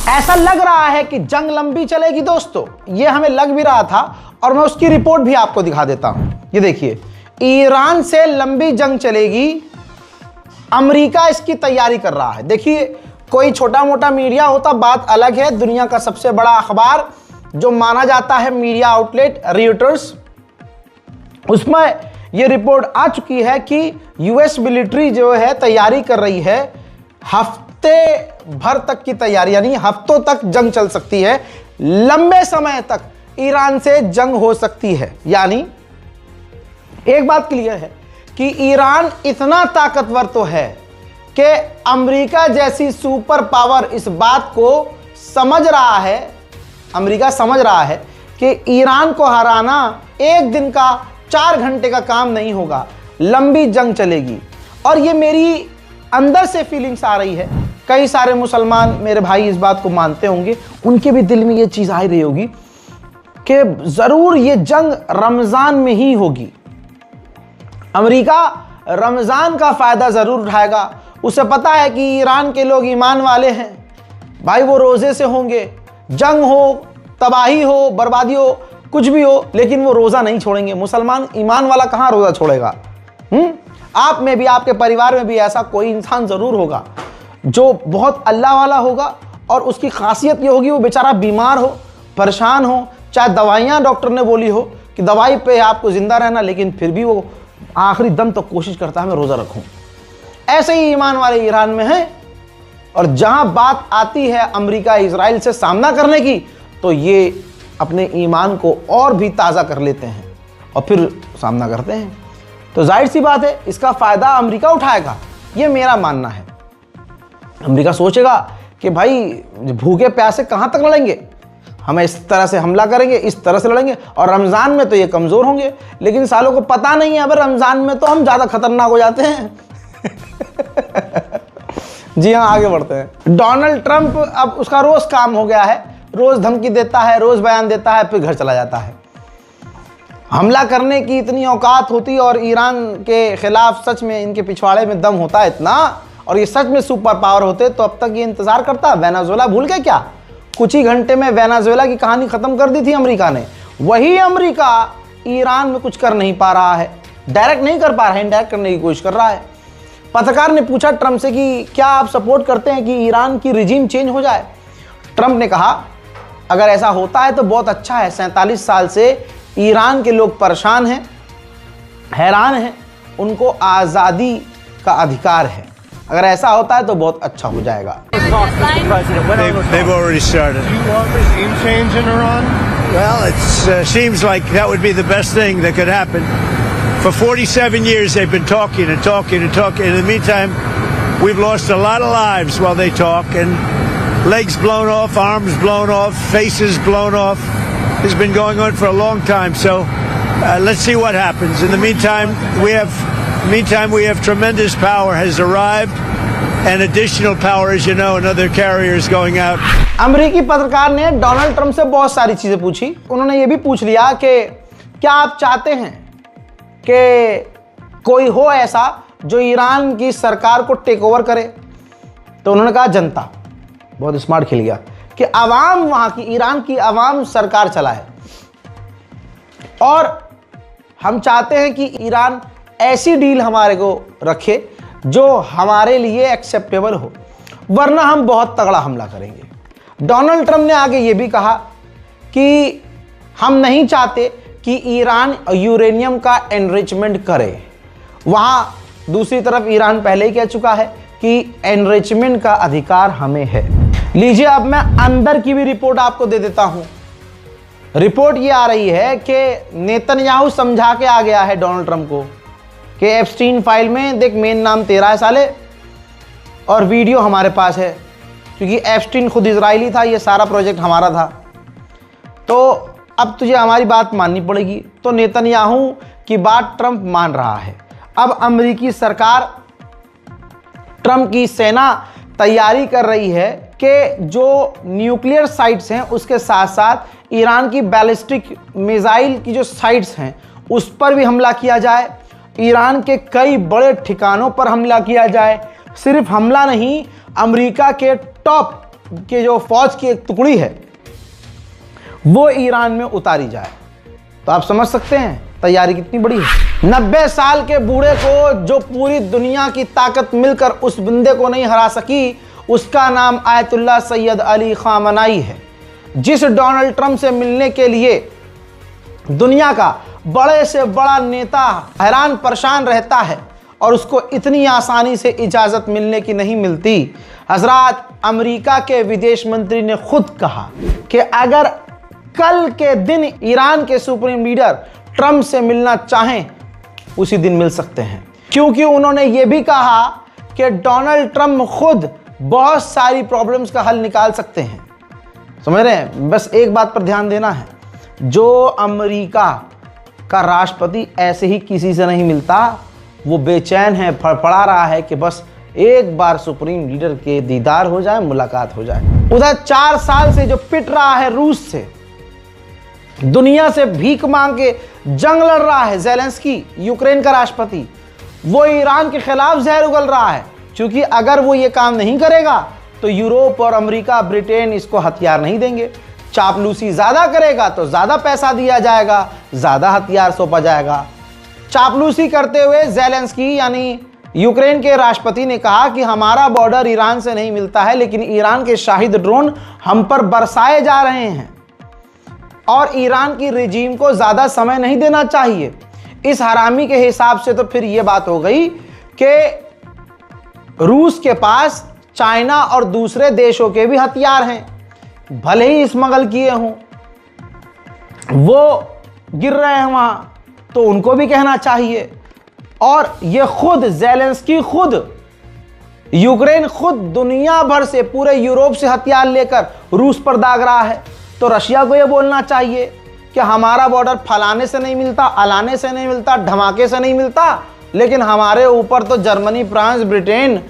ऐसा लग रहा है कि जंग लंबी चलेगी दोस्तों, ये हमें लग भी रहा था और मैं उसकी रिपोर्ट भी आपको दिखा देता हूं। ये देखिए, ईरान से लंबी जंग चलेगी, अमेरिका इसकी तैयारी कर रहा है। देखिए, कोई छोटा मोटा मीडिया होता बात अलग है, दुनिया का सबसे बड़ा अखबार जो माना जाता है मीडिया आउटलेट रॉयटर्स, उसमें यह रिपोर्ट आ चुकी है कि यूएस मिलिट्री जो है तैयारी कर रही है, हफ्ते भर तक की तैयारी, यानी हफ्तों तक जंग चल सकती है, लंबे समय तक ईरान से जंग हो सकती है। यानी एक बात क्लियर है कि ईरान इतना ताकतवर तो है कि अमेरिका जैसी सुपर पावर इस बात को समझ रहा है, अमेरिका समझ रहा है कि ईरान को हराना एक दिन का 4 घंटे का काम नहीं होगा, लंबी जंग चलेगी। और ये मेरी अंदर से फीलिंग्स आ रही है, कई सारे मुसलमान मेरे भाई इस बात को मानते होंगे, उनके भी दिल में ये चीज आ रही होगी कि जरूर ये जंग रमजान में ही होगी। अमेरिका रमजान का फायदा जरूर उठाएगा, उसे पता है कि ईरान के लोग ईमान वाले हैं भाई, वो रोजे से होंगे, जंग हो, तबाही हो, बर्बादी हो, कुछ भी हो, लेकिन वो रोजा नहीं छोड़ेंगे। मुसलमान ईमान वाला कहां रोजा छोड़ेगा? आप में भी, आपके परिवार में भी ऐसा कोई इंसान जरूर होगा जो बहुत अल्लाह वाला होगा और उसकी खासियत ये होगी वो बेचारा बीमार हो, परेशान हो, चाहे दवाइयां डॉक्टर ने बोली हो कि दवाई पे आपको जिंदा रहना, लेकिन फिर भी वो आखिरी दम तक कोशिश करता है मैं रोजा रखूं। ऐसे ही ईमान वाले ईरान में हैं। और जहां बात आती है अमेरिका इजराइल से सामना करने की, तो ये अपने ईमान को और भी ताज़ा कर लेते हैं और फिर सामना करते हैं। तो जाहिर सी बात है इसका फायदा अमेरिका उठाएगा, ये मेरा मानना है। अमेरिका सोचेगा कि भाई भूखे प्यासे कहां तक लड़ेंगे, हमें इस तरह से हमला करेंगे, इस तरह से लड़ेंगे, और रमजान में तो ये कमजोर होंगे। लेकिन सालों को पता नहीं है, अब रमजान में तो हम ज्यादा खतरनाक हो जाते हैं। जी हाँ, आगे बढ़ते हैं। डोनाल्ड ट्रंप, अब उसका रोज काम हो गया है, रोज धमकी देता है, रोज बयान देता है, फिर घर चला जाता है। हमला करने की इतनी औकात होती और ईरान के खिलाफ सच में इनके पिछवाड़े में दम होता है इतना, और ये सच में सुपर पावर होते, तो अब तक ये इंतजार करता। वेनेजुएला भूल गए क्या? कुछ ही घंटे में वेनेजुएला की कहानी खत्म कर दी थी अमेरिका ने। वही अमेरिका ईरान में कुछ कर नहीं पा रहा है, डायरेक्ट नहीं कर पा रहा है, इनडायरेक्ट करने की कोशिश कर रहा है। पत्रकार ने पूछा ट्रंप से कि क्या आप सपोर्ट करते हैं कि ईरान की रिजीम चेंज हो जाए? ट्रंप ने कहा अगर ऐसा होता है तो बहुत अच्छा है। 47 साल से ईरान के लोग परेशान हैं, हैरान हैं, उनको आज़ादी का अधिकार है। अगर ऐसा होता है तो बहुत अच्छा हो जाएगा। They've already started. Do you want regime change in Iran? Well, it seems like that would be the best thing that could happen. For 47 years they've been talking and talking and talking. In the meantime, we've lost a lot of lives while they talk, and legs blown off, arms blown off, faces blown off. It's been going on for a long time, so let's see what happens. In the meantime, we have tremendous power has arrived, and additional power, as you know, another carrier is going out. अमेरिकी पत्रकार ने Donald Trump से बहुत सारी चीजें पूछी। उन्होंने ये भी पूछ लिया कि क्या आप चाहते हैं कि कोई हो ऐसा जो ईरान की सरकार को टेक ओवर करे? तो उन्होंने कहा जनता। बहुत स्मार्ट खेल गया कि आवाम, वहां की ईरान की आवाम सरकार चलाए, और हम चाहते हैं कि ईरान ऐसी डील हमारे को रखे जो हमारे लिए एक्सेप्टेबल हो, वरना हम बहुत तगड़ा हमला करेंगे। डोनाल्ड ट्रंप ने आगे ये भी कहा कि हम नहीं चाहते कि ईरान यूरेनियम का एनरिचमेंट करे। वहां दूसरी तरफ ईरान पहले ही कह चुका है कि एनरिचमेंट का अधिकार हमें है। लीजिए, अब मैं अंदर की भी रिपोर्ट आपको दे देता हूं। रिपोर्ट ये आ रही है कि नेतन्याहू समझा के आ गया है डोनाल्ड ट्रंप को कि एप्स्टीन फाइल में देख मेन नाम तेरा है साले, और वीडियो हमारे पास है, क्योंकि एप्स्टीन खुद इजरायली था, ये सारा प्रोजेक्ट हमारा था, तो अब तुझे हमारी बात माननी पड़ेगी। तो नेतन्याहू की बात ट्रंप मान रहा है। अब अमेरिकी सरकार, ट्रंप की सेना तैयारी कर रही है कि जो न्यूक्लियर साइट्स हैं उसके साथ साथ ईरान की बैलिस्टिक मिसाइल की जो साइट्स हैं उस पर भी हमला किया जाए, ईरान के कई बड़े ठिकानों पर हमला किया जाए। सिर्फ हमला नहीं, अमेरिका के टॉप के जो फौज की एक टुकड़ी है वो ईरान में उतारी जाए। तो आप समझ सकते हैं तैयारी कितनी बड़ी है। 90 साल के बूढ़े को जो पूरी दुनिया की ताकत मिलकर उस बंदे को नहीं हरा सकी, उसका नाम आयतुल्लाह सैयद अली खामनाई है, जिस डोनाल्ड ट्रंप से मिलने के लिए दुनिया का बड़े से बड़ा नेता हैरान परेशान रहता है और उसको इतनी आसानी से इजाजत मिलने की नहीं मिलती। हजरात, अमेरिका के विदेश मंत्री ने खुद कहा कि अगर कल के दिन ईरान के सुप्रीम लीडर ट्रंप से मिलना चाहें उसी दिन मिल सकते हैं, क्योंकि उन्होंने ये भी कहा कि डोनाल्ड ट्रंप खुद बहुत सारी प्रॉब्लम्स का हल निकाल सकते हैं। समझ रहे हैं? बस एक बात पर ध्यान देना है, जो अमेरिका का राष्ट्रपति ऐसे ही किसी से नहीं मिलता, वो बेचैन है, फड़फड़ा रहा है कि बस एक बार सुप्रीम लीडर के दीदार हो जाए, मुलाकात हो जाए। उधर 4 साल से जो पिट रहा है रूस से, दुनिया से भीख मांग के जंग लड़ रहा है ज़ेलेंस्की, यूक्रेन का राष्ट्रपति, वो ईरान के खिलाफ जहर उगल रहा है, क्योंकि अगर वो ये काम नहीं करेगा तो यूरोप और अमेरिका, ब्रिटेन इसको हथियार नहीं देंगे। चापलूसी ज्यादा करेगा तो ज्यादा पैसा दिया जाएगा, ज्यादा हथियार सौंपा जाएगा। चापलूसी करते हुए ज़ेलेंस्की यानी यूक्रेन के राष्ट्रपति ने कहा कि हमारा बॉर्डर ईरान से नहीं मिलता है, लेकिन ईरान के शाहिद ड्रोन हम पर बरसाए जा रहे हैं और ईरान की रेजीम को ज्यादा समय नहीं देना चाहिए। इस हरामी के हिसाब से तो फिर यह बात हो गई कि रूस के पास चाइना और दूसरे देशों के भी हथियार हैं, भले ही स्मगल किए हों, वो गिर रहे हैं वहां, तो उनको भी कहना चाहिए। और ये खुद ज़ेलेंस्की, खुद यूक्रेन, खुद दुनिया भर से, पूरे यूरोप से हथियार लेकर रूस पर दाग रहा है, तो रशिया को ये बोलना चाहिए कि हमारा बॉर्डर फलाने से नहीं मिलता, अलाने से नहीं मिलता, धमाके से नहीं मिलता, लेकिन हमारे ऊपर तो जर्मनी, फ्रांस, ब्रिटेन,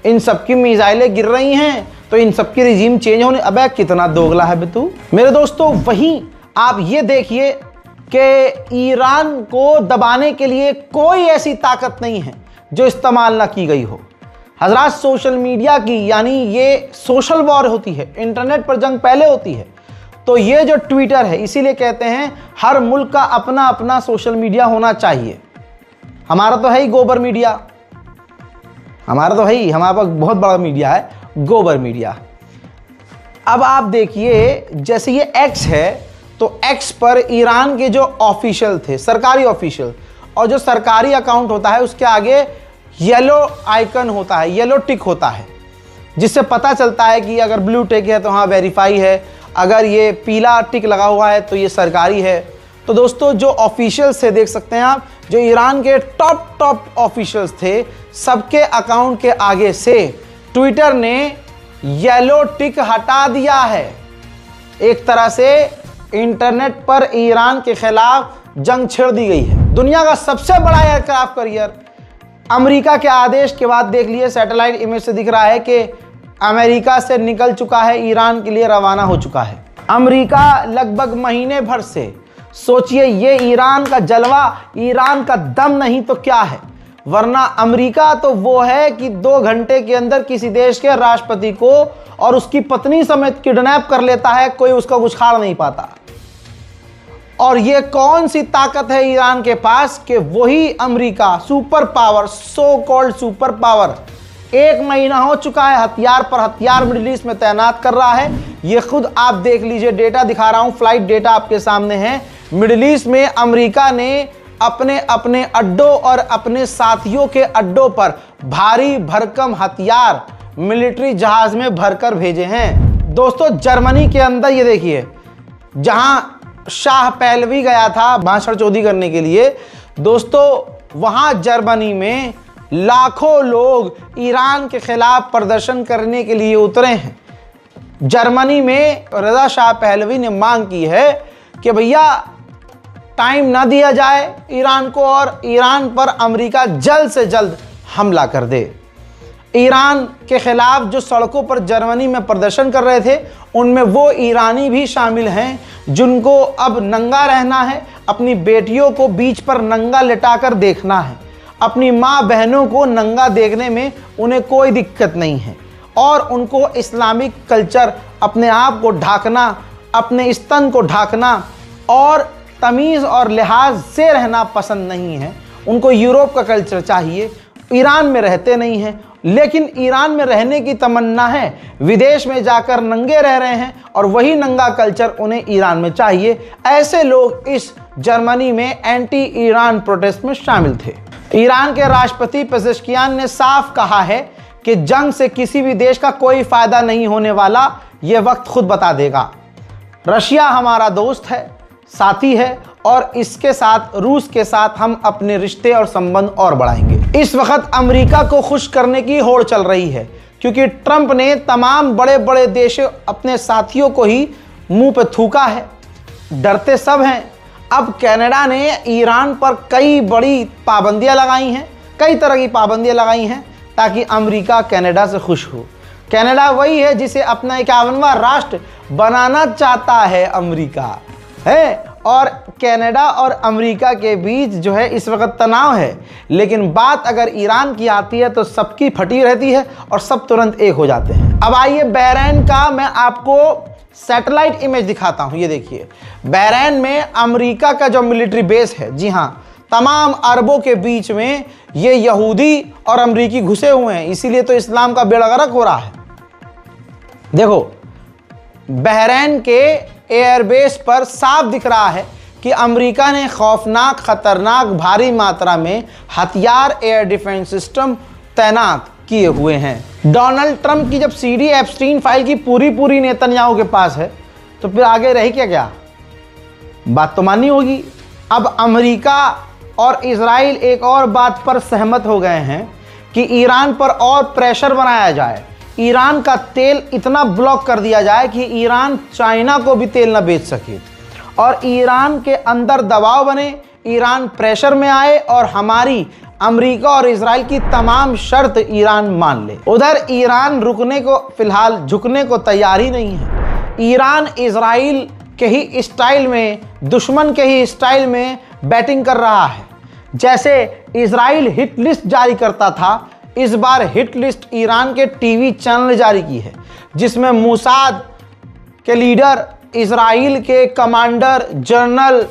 इन सबकी मिसाइलें गिर रही हैं, तो इन सबकी रिजीम चेंज होने। अबे कितना दोगला है बे तू। मेरे दोस्तों, वहीं आप ये देखिए कि ईरान को दबाने के लिए कोई ऐसी ताकत नहीं है जो इस्तेमाल ना की गई हो। हजरात, सोशल मीडिया की, यानी ये सोशल वॉर होती है, इंटरनेट पर जंग पहले होती है। तो ये जो ट्विटर है, इसीलिए कहते हैं हर मुल्क का अपना अपना सोशल मीडिया होना चाहिए। हमारा तो है ही गोबर मीडिया, हमारा तो है ही, हमारे पास बहुत बड़ा मीडिया है, गोबर मीडिया। अब आप देखिए, जैसे ये एक्स है, तो एक्स पर ईरान के जो ऑफिशियल थे, सरकारी ऑफिशियल, और जो सरकारी अकाउंट होता है उसके आगे येलो आइकन होता है, येलो टिक होता है, जिससे पता चलता है कि अगर ब्लू टिक है तो हाँ वेरीफाई है, अगर ये पीला टिक लगा हुआ है तो ये सरकारी है। तो दोस्तों, जो ऑफिशियल्स थे, देख सकते हैं आप, जो ईरान के टॉप ऑफिशियल्स थे, सबके अकाउंट के आगे से ट्विटर ने येलो टिक हटा दिया है। एक तरह से इंटरनेट पर ईरान के खिलाफ जंग छेड़ दी गई है। दुनिया का सबसे बड़ा एयरक्राफ्ट कैरियर अमेरिका के आदेश के बाद, देख लिए सैटेलाइट इमेज से दिख रहा है कि अमेरिका से निकल चुका है, ईरान के लिए रवाना हो चुका है। अमेरिका लगभग महीने भर से, सोचिए, ये ईरान का जलवा, ईरान का दम नहीं तो क्या है, वरना अमेरिका तो वो है कि 2 घंटे के अंदर किसी देश के राष्ट्रपति को और उसकी पत्नी समेत किडनैप कर लेता है, कोई उसका उछाड़ नहीं पाता। और ये कौन सी ताकत है ईरान के पास कि वही America, super power, so called super power, 1 महीना हो चुका है हथियार पर हथियार मिडिल ईस्ट में तैनात कर रहा है। ये खुद आप देख लीजिए, डेटा दिखा रहा हूं, फ्लाइट डेटा आपके सामने है। मिडिल ईस्ट में अमेरिका ने अपने अपने अड्डों और अपने साथियों के अड्डों पर भारी भरकम हथियार मिलिट्री जहाज में भरकर भेजे हैं। दोस्तों, जर्मनी के अंदर ये देखिए, जहां शाह पहलवी गया था भाषण चोदी करने के लिए, दोस्तों वहां जर्मनी में लाखों लोग ईरान के खिलाफ प्रदर्शन करने के लिए उतरे हैं। जर्मनी में रजा शाह पहलवी ने मांग की है कि भैया टाइम ना दिया जाए ईरान को और ईरान पर अमेरिका जल्द से जल्द हमला कर दे। ईरान के खिलाफ जो सड़कों पर जर्मनी में प्रदर्शन कर रहे थे, उनमें वो ईरानी भी शामिल हैं जिनको अब नंगा रहना है, अपनी बेटियों को बीच पर नंगा लिटाकर देखना है। अपनी माँ बहनों को नंगा देखने में उन्हें कोई दिक्कत नहीं है। और उनको इस्लामिक कल्चर, अपने आप को ढाकना, अपने स्तन को ढाकना और तमीज़ और लिहाज से रहना पसंद नहीं है। उनको यूरोप का कल्चर चाहिए। ईरान में रहते नहीं हैं, लेकिन ईरान में रहने की तमन्ना है। विदेश में जाकर नंगे रह रहे हैं और वही नंगा कल्चर उन्हें ईरान में चाहिए। ऐसे लोग इस जर्मनी में एंटी ईरान प्रोटेस्ट में शामिल थे। ईरान के राष्ट्रपति पेजेश्कियान ने साफ कहा है कि जंग से किसी भी देश का कोई फायदा नहीं होने वाला, यह वक्त खुद बता देगा। रशिया हमारा दोस्त है, साथी है और इसके साथ, रूस के साथ हम अपने रिश्ते और संबंध और बढ़ाएंगे। इस वक्त अमेरिका को खुश करने की होड़ चल रही है, क्योंकि ट्रंप ने तमाम बड़े बड़े देश, अपने साथियों को ही मुंह पे थूका है। डरते सब हैं। अब कनाडा ने ईरान पर कई बड़ी पाबंदियां लगाई हैं, कई तरह की पाबंदियां लगाई हैं, ताकि अमेरिका कनाडा से खुश हो। कनाडा वही है जिसे अपना 51वां राष्ट्र बनाना चाहता है अमेरिका, है। और कनाडा और अमेरिका के बीच जो है इस वक्त तनाव है, लेकिन बात अगर ईरान की आती है तो सबकी फटी रहती है और सब तुरंत एक हो जाते हैं। अब आइए बहरीन का मैं आपको सैटेलाइट इमेज दिखाता हूं। ये देखिए, बहरीन में अमेरिका का जो मिलिट्री बेस है, जी हाँ, तमाम अरबों के बीच में ये यहूदी और अमरीकी घुसे हुए हैं, इसीलिए तो इस्लाम का बेड़ा गर्क हो रहा है। देखो, बहरीन के एयरबेस पर साफ दिख रहा है कि अमेरिका ने खौफनाक, खतरनाक, भारी मात्रा में हथियार, एयर डिफेंस सिस्टम तैनात किए हुए हैं। डोनाल्ड ट्रंप की जब सीडी एप्स्टीन फाइल की पूरी नेतन्याहू के पास है, तो फिर आगे रही क्या? बात तो माननी होगी। अब अमेरिका और इजराइल एक और बात पर सहमत हो गए हैं कि ईरान पर और प्रेशर बनाया जाए, ईरान का तेल इतना ब्लॉक कर दिया जाए कि ईरान चाइना को भी तेल ना बेच सके और ईरान के अंदर दबाव बने, ईरान प्रेशर में आए और हमारी अमेरिका और इजराइल की तमाम शर्त ईरान मान ले। उधर ईरान रुकने को, फिलहाल झुकने को तैयार ही नहीं है। ईरान इजराइल के ही स्टाइल में, दुश्मन के ही स्टाइल में बैटिंग कर रहा है। जैसे इजराइल हिट लिस्ट जारी करता था, इस बार हिट लिस्ट ईरान के टीवी चैनल ने जारी की है, जिसमें मोसाद के लीडर, इजराइल के कमांडर जनरल,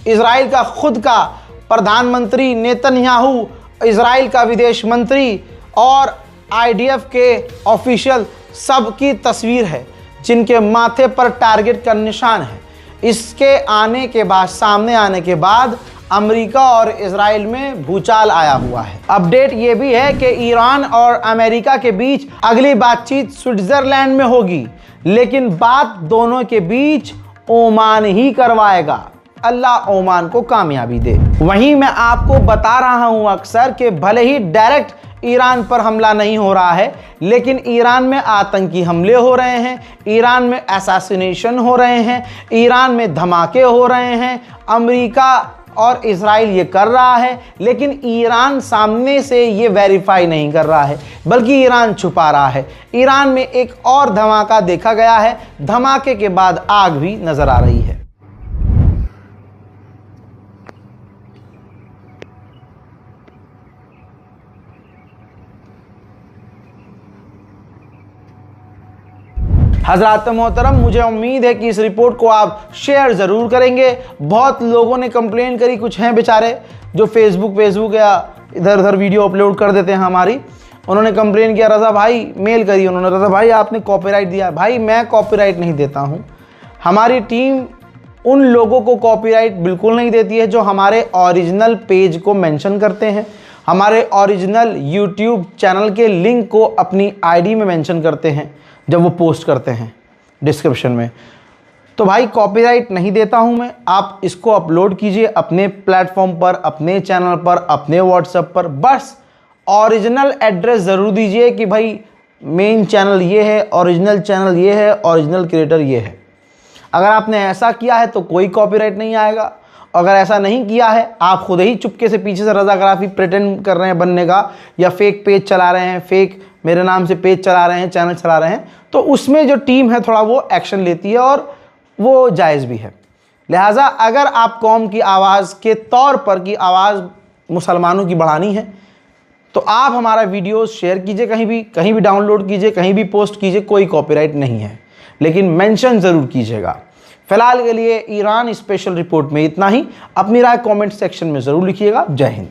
इजराइल का खुद का प्रधानमंत्री नेतन्याहू, इजराइल का विदेश मंत्री और आईडीएफ के ऑफिशियल, सबकी तस्वीर है जिनके माथे पर टारगेट का निशान है। इसके आने के बाद, सामने आने के बाद अमेरिका और इजराइल में भूचाल आया हुआ है। अपडेट ये भी है कि ईरान और अमेरिका के बीच अगली बातचीत स्विट्जरलैंड में होगी, लेकिन बात दोनों के बीच ओमान ही करवाएगा। अल्लाह ओमान को कामयाबी दे। वहीं मैं आपको बता रहा हूं अक्सर कि भले ही डायरेक्ट ईरान पर हमला नहीं हो रहा है, लेकिन ईरान में आतंकी हमले हो रहे हैं, ईरान में असैसिनेशन हो रहे हैं, ईरान में धमाके हो रहे हैं। अमेरिका और इजराइल ये कर रहा है, लेकिन ईरान सामने से ये वेरीफाई नहीं कर रहा है, बल्कि ईरान छुपा रहा है। ईरान में एक और धमाका देखा गया है, धमाके के बाद आग भी नजर आ रही है। हज़रात मोहतरम, मुझे उम्मीद है कि इस रिपोर्ट को आप शेयर ज़रूर करेंगे। बहुत लोगों ने कंप्लेन करी, कुछ हैं बेचारे जो फेसबुक या इधर उधर वीडियो अपलोड कर देते हैं हमारी। उन्होंने कंप्लेन किया, रज़ा भाई, मेल करी उन्होंने, रज़ा भाई आपने कॉपीराइट दिया। भाई मैं कॉपीराइट नहीं देता हूँ, हमारी टीम उन लोगों को कॉपीराइट बिल्कुल नहीं देती है जो हमारे ओरिजिनल पेज को मेंशन करते हैं, हमारे ओरिजिनल यूट्यूब चैनल के लिंक को अपनी आईडी में मेंशन करते हैं जब वो पोस्ट करते हैं डिस्क्रिप्शन में। तो भाई कॉपीराइट नहीं देता हूं मैं, आप इसको अपलोड कीजिए अपने प्लेटफॉर्म पर, अपने चैनल पर, अपने व्हाट्सएप पर। बस ओरिजिनल एड्रेस ज़रूर दीजिए कि भाई मेन चैनल ये है, ओरिजिनल चैनल ये है, ओरिजिनल क्रिएटर ये है। अगर आपने ऐसा किया है तो कोई कॉपीराइट नहीं आएगा। अगर ऐसा नहीं किया है, आप खुद ही चुपके से पीछे से रज़ाग्राफी प्रिटेंड कर रहे हैं बनने का, या फेक पेज चला रहे हैं, फेक मेरे नाम से पेज चला रहे हैं, चैनल चला रहे हैं, तो उसमें जो टीम है थोड़ा वो एक्शन लेती है और वो जायज़ भी है। लिहाजा अगर आप कौम की आवाज़ के तौर पर की आवाज़ मुसलमानों की बढ़ानी है, तो आप हमारा वीडियो शेयर कीजिए, कहीं भी डाउनलोड कीजिए, कहीं भी पोस्ट कीजिए, कोई कॉपीराइट नहीं है, लेकिन मेंशन जरूर कीजिएगा। फिलहाल के लिए ईरान स्पेशल रिपोर्ट में इतना ही। अपनी राय कमेंट सेक्शन में जरूर लिखिएगा। जय हिंद।